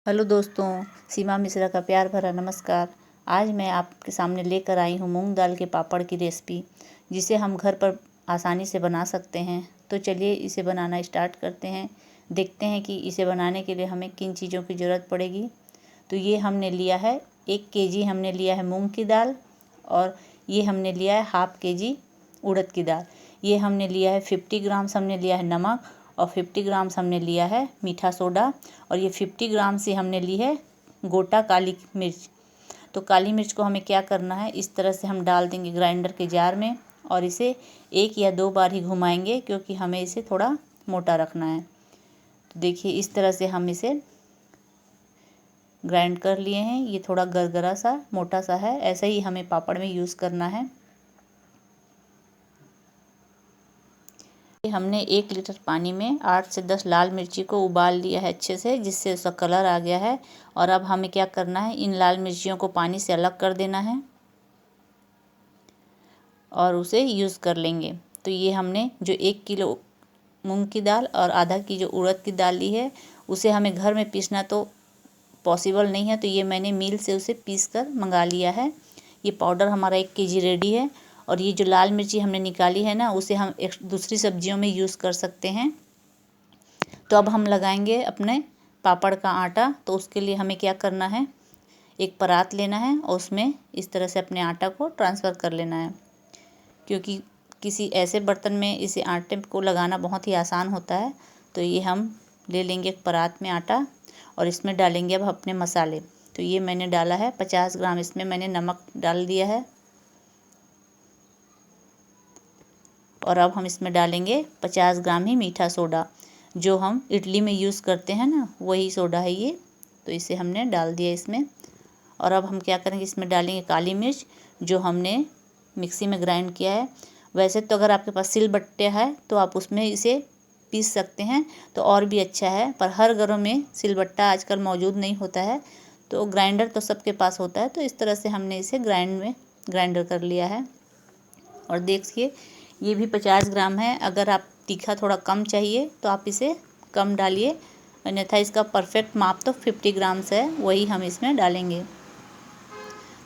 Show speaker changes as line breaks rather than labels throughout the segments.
Hello दोस्तों, सीमा मिश्रा का प्यार भरा नमस्कार। आज मैं आपके सामने लेकर आई हूँ मूंग दाल के पापड़ की रेसिपी, जिसे हम घर पर आसानी से बना सकते हैं। तो चलिए इसे बनाना स्टार्ट करते हैं। देखते हैं कि इसे बनाने के लिए हमें किन चीज़ों की ज़रूरत पड़ेगी। तो ये हमने लिया है 1 केजी हमने लिया है मूंग की दाल, और ये हमने लिया है हाफ केजी उड़द की दाल। ये हमने लिया है 50 ग्राम्स हमने लिया है नमक, और 50 ग्राम्स हमने लिया है मीठा सोडा, और ये 50 ग्राम से हमने ली है गोटा काली मिर्च। तो काली मिर्च को हमें क्या करना है, इस तरह से हम डाल देंगे ग्राइंडर के जार में, और इसे 1 या 2 बार ही घुमाएंगे, क्योंकि हमें इसे थोड़ा मोटा रखना है। तो देखिए इस तरह से हम इसे ग्राइंड कर लिए हैं। ये थोड़ा गरगरा सा मोटा सा है, ऐसा ही हमें पापड़ में यूज़ करना है। हमने 1 लीटर पानी में 8 से 10 लाल मिर्ची को उबाल लिया है अच्छे से, जिससे उसका कलर आ गया है। और अब हमें क्या करना है, इन लाल मिर्चियों को पानी से अलग कर देना है और उसे यूज़ कर लेंगे। तो ये हमने जो 1 किलो मूंग की दाल और आधा किलो उड़द की दाल ली है, उसे हमें घर में पीसना तो पॉसिबल नहीं है, तो ये मैंने मिल से उसे पीस कर मंगा लिया है। ये पाउडर हमारा 1 केजी रेडी है। और ये जो लाल मिर्ची हमने निकाली है ना, उसे हम एक दूसरी सब्जियों में यूज़ कर सकते हैं। तो अब हम लगाएंगे अपने पापड़ का आटा। तो उसके लिए हमें क्या करना है, एक परात लेना है और उसमें इस तरह से अपने आटा को ट्रांसफ़र कर लेना है, क्योंकि किसी ऐसे बर्तन में इसे आटे को लगाना बहुत ही आसान होता है। तो ये हम ले लेंगे एक परात में आटा, और इसमें डालेंगे अब अपने मसाले। तो ये मैंने डाला है 50 ग्राम, इसमें मैंने नमक डाल दिया है। और अब हम इसमें डालेंगे 50 ग्राम ही मीठा सोडा, जो हम इडली में यूज़ करते हैं ना, वही सोडा है ये। तो इसे हमने डाल दिया इसमें। और अब हम क्या करेंगे, इसमें डालेंगे काली मिर्च, जो हमने मिक्सी में ग्राइंड किया है। वैसे तो अगर आपके पास सिलबट्टे है तो आप उसमें इसे पीस सकते हैं, तो और भी अच्छा है। पर हर घरों में सिलबट्टा आजकल मौजूद नहीं होता है, तो ग्राइंडर तो सबके पास होता है। तो इस तरह से हमने इसे ग्राइंडर कर लिया है। और देखिए ये भी 50 ग्राम है। अगर आप तीखा थोड़ा कम चाहिए तो आप इसे कम डालिए, अन्यथा इसका परफेक्ट माप तो 50 ग्राम्स है, वही हम इसमें डालेंगे।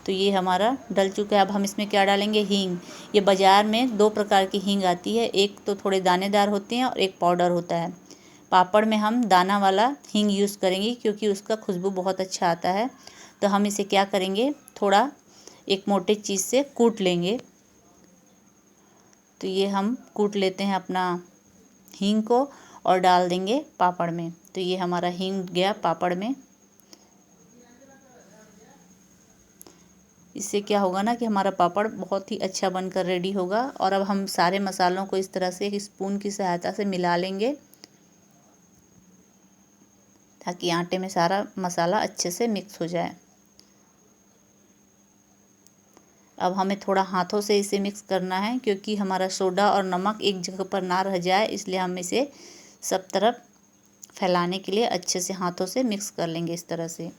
तो ये हमारा डल चुका है। अब हम इसमें क्या डालेंगे, हींग। ये बाज़ार में 2 प्रकार की हींग आती है, एक तो थोड़े दानेदार होते हैं और एक पाउडर होता है। पापड़ में हम दाना वाला हींग यूज़ करेंगे, क्योंकि उसका खुशबू बहुत अच्छा आता है। तो हम इसे क्या करेंगे, थोड़ा एक मोटे चीज़ से कूट लेंगे। तो ये हम कूट लेते हैं अपना हींग को और डाल देंगे पापड़ में। तो ये हमारा हींग गया पापड़ में। इससे क्या होगा ना कि हमारा पापड़ बहुत ही अच्छा बनकर रेडी होगा। और अब हम सारे मसालों को इस तरह से एक स्पून की सहायता से मिला लेंगे, ताकि आटे में सारा मसाला अच्छे से मिक्स हो जाए। अब हमें थोड़ा हाथों से इसे मिक्स करना है, क्योंकि हमारा सोडा और नमक एक जगह पर ना रह जाए, इसलिए हम इसे सब तरफ फैलाने के लिए अच्छे से हाथों से मिक्स कर लेंगे इस तरह से।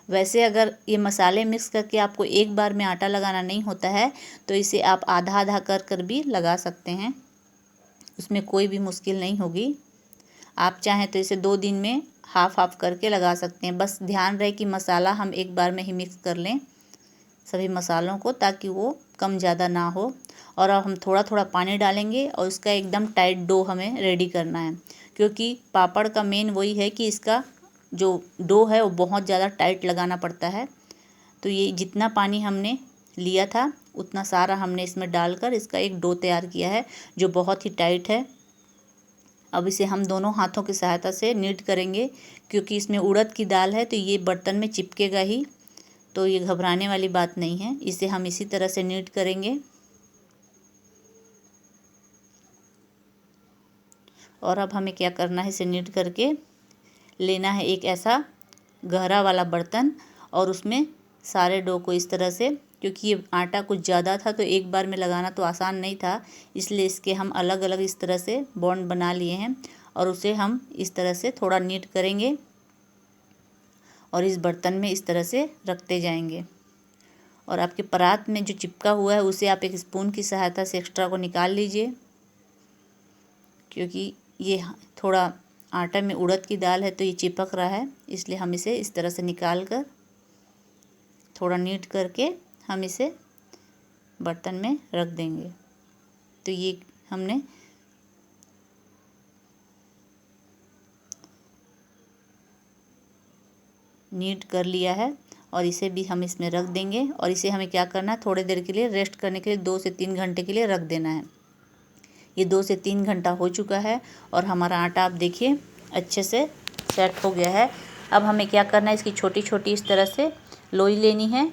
वैसे अगर ये मसाले मिक्स करके आपको एक बार में आटा लगाना नहीं होता है, तो इसे आप आधा आधा कर कर भी लगा सकते हैं, उसमें कोई भी मुश्किल नहीं होगी। आप चाहें तो इसे 2 दिन में हाफ हाफ करके लगा सकते हैं। बस ध्यान रहे कि मसाला हम एक बार में ही मिक्स कर लें सभी मसालों को, ताकि वो कम ज़्यादा ना हो। और अब हम थोड़ा थोड़ा पानी डालेंगे और इसका एकदम टाइट डो हमें रेडी करना है, क्योंकि पापड़ का मेन वही है कि इसका जो डो है वो बहुत ज़्यादा टाइट लगाना पड़ता है। तो ये जितना पानी हमने लिया था उतना सारा हमने इसमें डालकर इसका एक डो तैयार किया है, जो बहुत ही टाइट है। अब इसे हम दोनों हाथों की सहायता से नीड करेंगे, क्योंकि इसमें उड़द की दाल है तो ये बर्तन में चिपकेगा ही। तो ये घबराने वाली बात नहीं है, इसे हम इसी तरह से नीड करेंगे। और अब हमें क्या करना है, इसे नीड करके लेना है एक ऐसा गहरा वाला बर्तन, और उसमें सारे डो को इस तरह से, क्योंकि ये आटा कुछ ज़्यादा था तो एक बार में लगाना तो आसान नहीं था, इसलिए इसके हम अलग अलग इस तरह से बॉन्ड बना लिए हैं। और उसे हम इस तरह से थोड़ा नीट करेंगे और इस बर्तन में इस तरह से रखते जाएंगे। और आपके परात में जो चिपका हुआ है उसे आप एक स्पून की सहायता से एक्स्ट्रा को निकाल लीजिए। क्योंकि ये थोड़ा आटा में उड़द की दाल है तो ये चिपक रहा है, इसलिए हम इसे इस तरह से निकाल कर थोड़ा नीट करके हम इसे बर्तन में रख देंगे। तो ये हमने नीट कर लिया है और इसे भी हम इसमें रख देंगे। और इसे हमें क्या करना है, थोड़ी देर के लिए रेस्ट करने के लिए 2 से 3 घंटे के लिए रख देना है। ये 2 से 3 घंटा हो चुका है और हमारा आटा आप देखिए अच्छे से सेट हो गया है। अब हमें क्या करना है, इसकी छोटी छोटी इस तरह से लोई लेनी है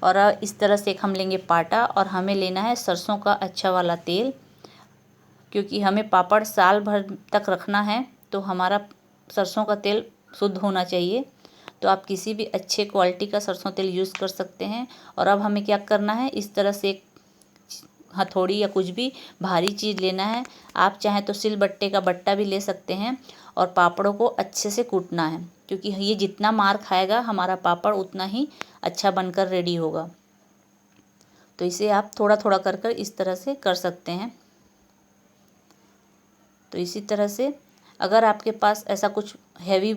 और इस तरह से एक हम लेंगे पाटा और हमें लेना है सरसों का अच्छा वाला तेल, क्योंकि हमें पापड़ साल भर तक रखना है तो हमारा सरसों का तेल शुद्ध होना चाहिए। तो आप किसी भी अच्छे क्वालिटी का सरसों तेल यूज़ कर सकते हैं। और अब हमें क्या करना है, इस तरह से एक हथौड़ी या कुछ भी भारी चीज़ लेना है। आप चाहें तो सिलबट्टे का बट्टा भी ले सकते हैं और पापड़ों को अच्छे से कूटना है, क्योंकि ये जितना मार खाएगा हमारा पापड़ उतना ही अच्छा बनकर रेडी होगा। तो इसे आप थोड़ा थोड़ा कर कर इस तरह से कर सकते हैं। तो इसी तरह से अगर आपके पास ऐसा कुछ हैवी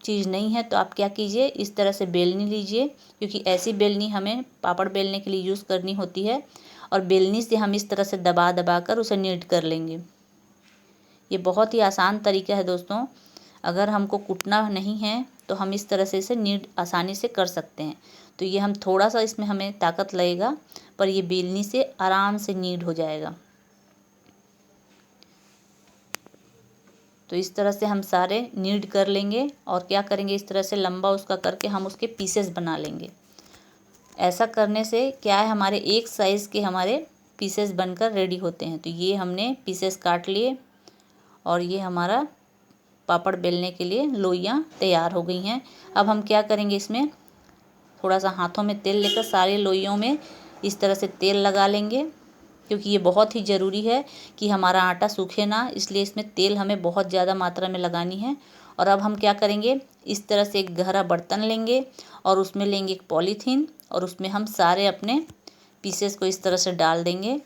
चीज़ नहीं है तो आप क्या कीजिए, इस तरह से बेलनी लीजिए, क्योंकि ऐसी बेलनी हमें पापड़ बेलने के लिए यूज़ करनी होती है। और बेलनी से हम इस तरह से दबा दबा कर उसे नीट कर लेंगे। ये बहुत ही आसान तरीका है दोस्तों। अगर हमको कूटना नहीं है तो हम इस तरह से इसे नीट आसानी से कर सकते हैं। तो ये हम थोड़ा सा इसमें हमें ताकत लगेगा, पर ये बेलनी से आराम से नीट हो जाएगा। तो इस तरह से हम सारे नीड कर लेंगे और क्या करेंगे, इस तरह से लंबा उसका करके हम उसके पीसेस बना लेंगे। ऐसा करने से क्या है, हमारे एक साइज़ के हमारे पीसेस बनकर रेडी होते हैं। तो ये हमने पीसेस काट लिए और ये हमारा पापड़ बेलने के लिए लोइयाँ तैयार हो गई हैं। अब हम क्या करेंगे, इसमें थोड़ा सा हाथों में तेल लेकर सारे लोइयों में इस तरह से तेल लगा लेंगे, क्योंकि ये बहुत ही ज़रूरी है कि हमारा आटा सूखे ना, इसलिए इसमें तेल हमें बहुत ज़्यादा मात्रा में लगानी है। और अब हम क्या करेंगे, इस तरह से एक गहरा बर्तन लेंगे और उसमें लेंगे एक पॉलीथीन और उसमें हम सारे अपने पीसेस को इस तरह से डाल देंगे।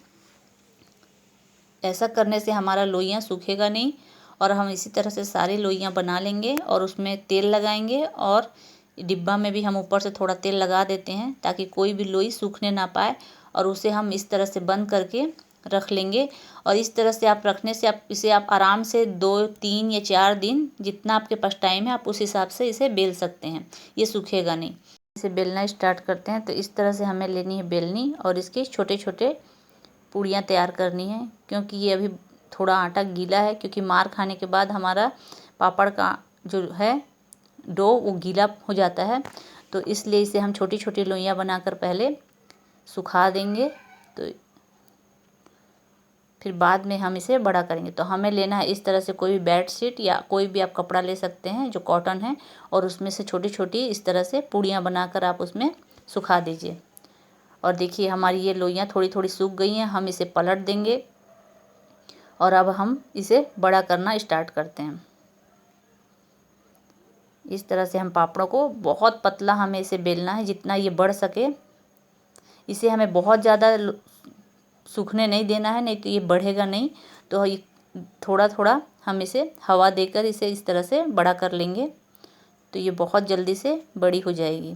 ऐसा करने से हमारा लोइयाँ सूखेगा नहीं और हम इसी तरह से सारी लोइयाँ बना लेंगे और उसमें तेल लगाएंगे। और डिब्बा में भी हम ऊपर से थोड़ा तेल लगा देते हैं ताकि कोई भी लोई सूखने ना पाए, और उसे हम इस तरह से बंद करके रख लेंगे। और इस तरह से आप रखने से आप आराम से 2, 3 या 4 दिन, जितना आपके पास टाइम है आप उस हिसाब से इसे बेल सकते हैं, ये सूखेगा नहीं। इसे बेलना स्टार्ट करते हैं। तो इस तरह से हमें लेनी है बेलनी और इसके छोटे छोटे पूड़ियाँ तैयार करनी है, क्योंकि ये अभी थोड़ा आटा गीला है, क्योंकि मार खाने के बाद हमारा पापड़ का जो है डो वो गीला हो जाता है। तो इसलिए इसे हम छोटी छोटी लोइयाँ बनाकर पहले सुखा देंगे, तो फिर बाद में हम इसे बड़ा करेंगे। तो हमें लेना है इस तरह से कोई भी बेडशीट या कोई भी आप कपड़ा ले सकते हैं जो कॉटन है, और उसमें से छोटी छोटी इस तरह से पूड़ियाँ बनाकर आप उसमें सुखा दीजिए। और देखिए हमारी ये लोइयाँ थोड़ी थोड़ी सूख गई हैं। हम इसे पलट देंगे और अब हम इसे बड़ा करना स्टार्ट करते हैं। इस तरह से हम पापड़ों को बहुत पतला हमें इसे बेलना है, जितना ये बढ़ सके। इसे हमें बहुत ज़्यादा सूखने नहीं देना है, नहीं तो ये बढ़ेगा नहीं। तो ये थोड़ा थोड़ा हम इसे हवा देकर इसे इस तरह से बड़ा कर लेंगे, तो ये बहुत जल्दी से बड़ी हो जाएगी।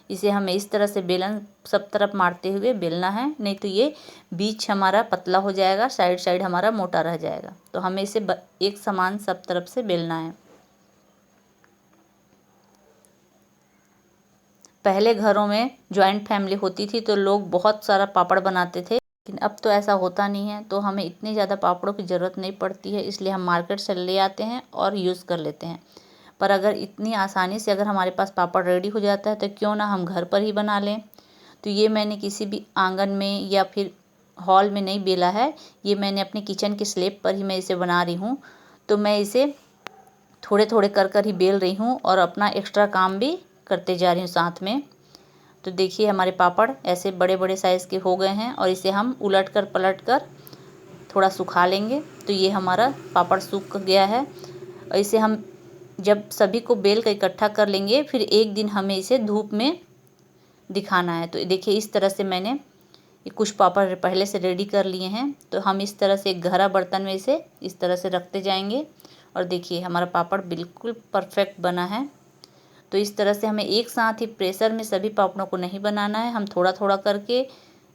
इसे हमें इस तरह से बेलन सब तरफ मारते हुए बेलना है, नहीं तो ये बीच हमारा पतला हो जाएगा, साइड साइड हमारा मोटा रह जाएगा। तो हमें इसे एक समान सब तरफ से बेलना है। पहले घरों में जॉइंट फैमिली होती थी तो लोग बहुत सारा पापड़ बनाते थे, लेकिन अब तो ऐसा होता नहीं है। तो हमें इतनी ज़्यादा पापड़ों की ज़रूरत नहीं पड़ती है, इसलिए हम मार्केट से ले आते हैं और यूज़ कर लेते हैं। पर अगर इतनी आसानी से अगर हमारे पास पापड़ रेडी हो जाता है तो क्यों ना हम घर पर ही बना लें। तो ये मैंने किसी भी आंगन में या फिर हॉल में नहीं बेला है, ये मैंने अपने किचन के स्लैब पर ही मैं इसे बना रही हूँ। तो मैं इसे थोड़े थोड़े कर कर ही बेल रही हूँ और अपना एक्स्ट्रा काम भी करते जा रही हूँ साथ में। तो देखिए हमारे पापड़ ऐसे बड़े बड़े साइज़ के हो गए हैं और इसे हम उलट कर पलट कर थोड़ा सुखा लेंगे। तो ये हमारा पापड़ सूख गया है। और इसे हम जब सभी को बेल कर इकट्ठा कर लेंगे, फिर एक दिन हमें इसे धूप में दिखाना है। तो देखिए इस तरह से मैंने ये कुछ पापड़ पहले से रेडी कर लिए हैं। तो हम इस तरह से एक गहरा बर्तन में इसे इस तरह से रखते जाएंगे और देखिए हमारा पापड़ बिल्कुल परफेक्ट बना है। तो इस तरह से हमें एक साथ ही प्रेशर में सभी पापड़ों को नहीं बनाना है, हम थोड़ा थोड़ा करके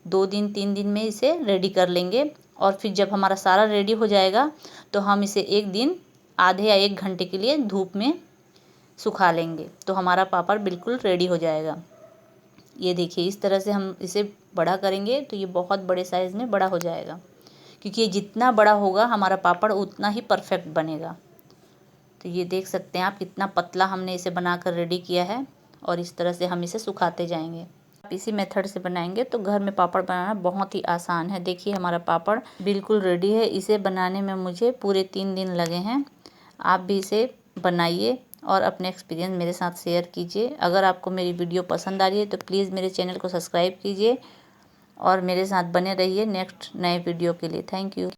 2 दिन 3 दिन में इसे रेडी कर लेंगे। और फिर जब हमारा सारा रेडी हो जाएगा तो हम इसे एक दिन आधे या 1 घंटे के लिए धूप में सुखा लेंगे, तो हमारा पापड़ बिल्कुल रेडी हो जाएगा। ये देखिए इस तरह से हम इसे बड़ा करेंगे तो ये बहुत बड़े साइज़ में बड़ा हो जाएगा, क्योंकि ये जितना बड़ा होगा हमारा पापड़ उतना ही परफेक्ट बनेगा। तो ये देख सकते हैं आप कितना पतला हमने इसे बनाकर रेडी किया है और इस तरह से हम इसे सुखाते जाएंगे। आप इसी मेथड से बनाएंगे तो घर में पापड़ बनाना बहुत ही आसान है। देखिए हमारा पापड़ बिल्कुल रेडी है। इसे बनाने में मुझे पूरे 3 दिन लगे हैं। आप भी इसे बनाइए और अपने एक्सपीरियंस मेरे साथ शेयर कीजिए। अगर आपको मेरी वीडियो पसंद आ रही है तो प्लीज़ मेरे चैनल को सब्सक्राइब कीजिए और मेरे साथ बने रहिए नेक्स्ट नए वीडियो के लिए। Thank you.